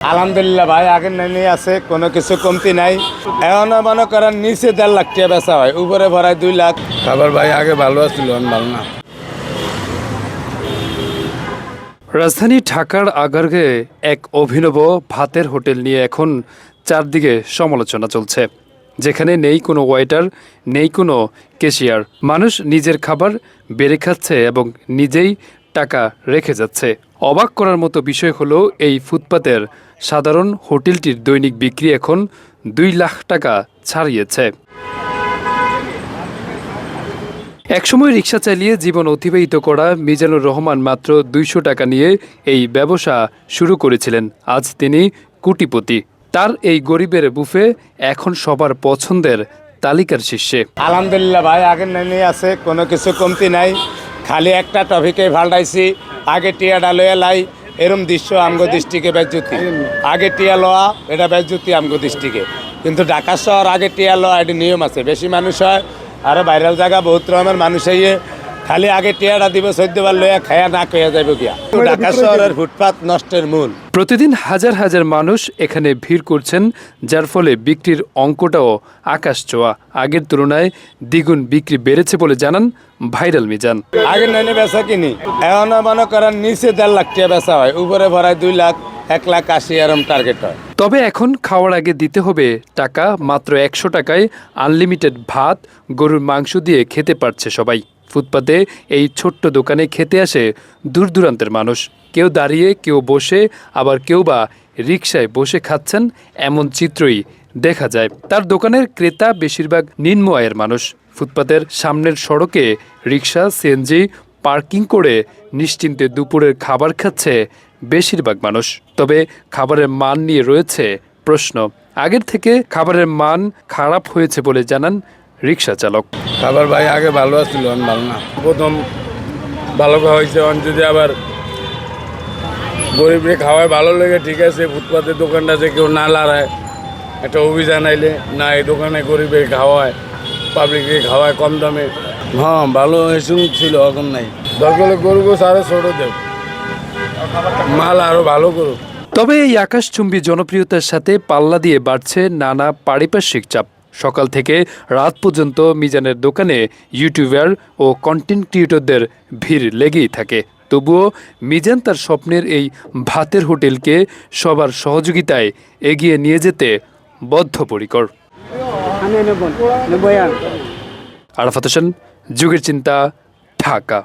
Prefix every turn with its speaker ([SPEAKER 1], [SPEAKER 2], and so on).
[SPEAKER 1] আলহামদুলিল্লাহ ভাই, আগের নানি আছে, কোনো কিছু কমতি নাই। এখনো মনে করেন নিচে 1.5 লাখ টাকা বেচা হয়, উপরে ভরায় 2 লাখ। খাবার ভাই আগে ভালো আছিল, ভালো না।
[SPEAKER 2] রাজধানী ঢাকার আগারগাঁয়ে এক অভিনব ভাতের হোটেল নিয়ে এখন চারদিকে সমালোচনা চলছে, যেখানে নেই কোনো ওয়েটার, নেই কোনো ক্যাশিয়ার। মানুষ নিজের খাবার বেড়ে খাচ্ছে এবং নিজেই টাকা রেখে যাচ্ছে। অবাক করার মতো বিষয় হলো, এই ফুটপাতের সাধারণ হোটেলটির দৈনিক বিক্রি এখন 2 লাখ টাকা ছাড়িয়েছে। একসময় রিকশা চালিয়ে জীবন অতিবাহিত করা মিজানুর রহমান মাত্র 200 টাকা নিয়ে এই ব্যবসা শুরু করেছিলেন। আজ তিনি কোটিপতি। তার এই গরিবের বুফে এখন সবার পছন্দের তালিকার শীর্ষে।
[SPEAKER 1] আলহামদুলিল্লাহ ভাই, আগের নানি আছে, কোনো কিছু কমতি নাই। খালি একটা টপিকে ভালটাইছি, আগে টিয়াডা লয়ে লাই, এরম দৃশ্য আমগো দৃষ্টিকে বেজ্জুতি। আগে টিয়া লওয়া এটা বেজ্জুতি আমগো দৃষ্টিকে, কিন্তু ঢাকা শহর আগে টিয়া লওয়া এটা নিয়ম আছে। বেশি মানুষ হয়, আরো ভাইরাল জায়গা বহুত রকমের মানুষ আইয়ে খালি আগে টিয়াটা দিব 14 বার লইয়া খায়া না কইয়া যাইব গিয়া। ঢাকা শহরের ফুটপাত নষ্টের মূল।
[SPEAKER 2] প্রতিদিন হাজার হাজার মানুষ এখানে ভিড় করছেন, যার ফলে বিক্রির অঙ্কটাও আকাশ ছোঁয়া। আগের তুলনায় দ্বিগুণ বিক্রি বেড়েছে বলে জানান ভাইরাল মিজান।
[SPEAKER 1] আগের নানি বেচা কিনি, এখনো মনে করেন নিচে 1.5 লাখ টাকা বেচা হয়, উপরে ভরায় 2 লাখ, 1,80,000 এরম টার্গেট হয়।
[SPEAKER 2] তবে এখন খাওয়ার আগে দিতে হবে টাকা। মাত্র 100 টাকায় আনলিমিটেড ভাত, গরুর মাংস দিয়ে খেতে পারছে সবাই। ফুটপাতে এই ছোট্ট দোকানে খেতে আসে দূর দূরান্তের মানুষ। কেউ দাঁড়িয়ে, কেউ বসে, আবার কেউ বা রিকশায় বসে খাচ্ছেন, এমন চিত্রই দেখা যায়। তার দোকানের ক্রেতা বেশিরভাগ নিম্ন আয়ের মানুষ। ফুটপাতের সামনের সড়কে রিকশা, সিএনজি পার্কিং করে নিশ্চিন্তে দুপুরের খাবার খাচ্ছে বেশিরভাগ মানুষ। তবে খাবারের মান নিয়ে রয়েছে প্রশ্ন। আগের থেকে খাবারের মান খারাপ হয়েছে বলে জানান রিকশা চালক।
[SPEAKER 1] খাবার ভাই আগে ভালো আছিল, ভালো না। প্রথম ভালো খাওয়াইছে, যদি আবার গরিবরে খাওয়ায় ভালো লেগে ঠিক আছে। ফুটপাতের দোকানটা যে কেউ না লড়ায়, একটা অভিযান আইলে না এই দোকানে গরিবের খাওয়ায়, পাবলিককে খাওয়ায় কম দামে। হ্যাঁ, ভালো এসব ছিল, এখন নাই। দরকার হলে গরু গোছ আরো ছোট দেব, মাল আরো ভালো করুক।
[SPEAKER 2] তবে এই আকাশচুম্বী জনপ্রিয়তার সাথে পাল্লা দিয়ে বাড়ছে নানা পারিপার্শ্বিক চাপ। সকাল থেকে রাত পর্যন্ত মিজানের দোকানে ইউটিউবার ও কন্টেন্ট ক্রিয়েটরদের ভিড় লেগেই থাকে। তবুও মিজান তার স্বপ্নের এই ভাতের হোটেলকে সবার সহযোগিতায় এগিয়ে নিয়ে যেতে বদ্ধপরিকর। আরাফাত হোসেন, যুগের চিন্তা, ঢাকা।